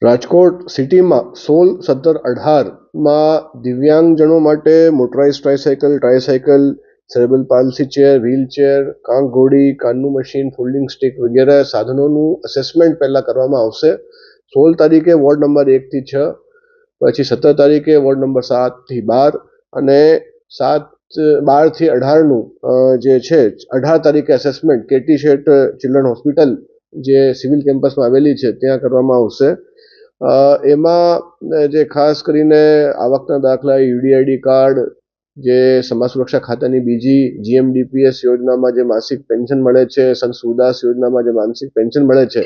રાજકોટ સિટીમાં 16, 17, 18માં દિવ્યાંગજનો માટે motorize tricycle, cerebral palsy chair, wheelchair, કાંક ઘોડી, કાનનું મશીન, ફોલ્ડિંગ સ્ટિક વગેરે સાધનોનું અસેસમેન્ટ પહેલાં કરવામાં આવશે. 16 તારીખે વોર્ડ નંબર 1 થી 6, પછી 17 તારીખે વોર્ડ નંબર 7 થી 12 અને 12 થી 18નું જે છે 18 તારીખે અસેસમેન્ટ કેટી શેઠ ચિલ્ડ્રન હોસ્પિટલ જે સિવિલ કેમ્પસમાં આવેલી છે ત્યાં કરવામાં આવશે. એમાં જે ખાસ કરીને આવકના દાખલા, યુડીઆઈડી કાર્ડ, જે સમાજ સુરક્ષા ખાતાની બીજી જીએમડીપીએસ યોજનામાં જે માસિક પેન્શન મળે છે, સંત સુરદાસ યોજનામાં જે માસિક પેન્શન મળે છે,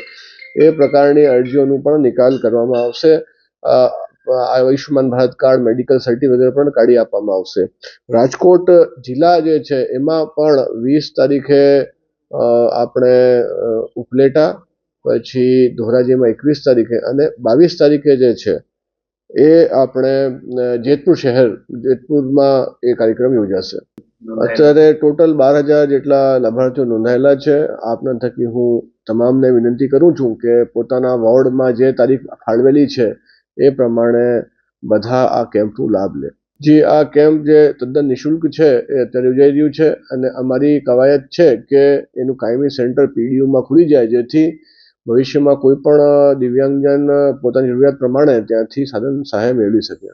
એ પ્રકારની અરજીઓનું પણ નિકાલ કરવામાં આવશે. Ayushman Bharat card, medical certificate પણ કાઢી આપવામાં આવશે. રાજકોટ જિલ્લા જે છે એમાં પણ 20 તારીખે આપણે ઉપલેટા, પછી ધોરાજીમાં 21 તારીખે અને 22 તારીખે જે છે એ આપણે જેતપુરમાં એ કાર્યક્રમ યોજાશે. અત્યારે ટોટલ 12,000 જેટલા લાભાર્થીઓ નોંધાયેલા છે. આપના થકી હું તમામને વિનંતી કરું છું કે પોતાના વોર્ડમાં જે તારીખ ફાળવેલી છે એ પ્રમાણે બધા આ કેમ્પનો લાભ લે. જી, આ કેમ્પ જે તદ્દન નિઃશુલ્ક છે એ અત્યારે યોજાઈ રહ્યું છે અને અમારી કવાયત છે કે એનું કાયમી સેન્ટર પીડીયુમાં ખુલી જાય, જેથી ભવિષ્યમાં કોઈ પણ દિવ્યાંગજન પોતાની જરૂરિયાત પ્રમાણે ત્યાંથી સાધન સહાય મેળવી શકે.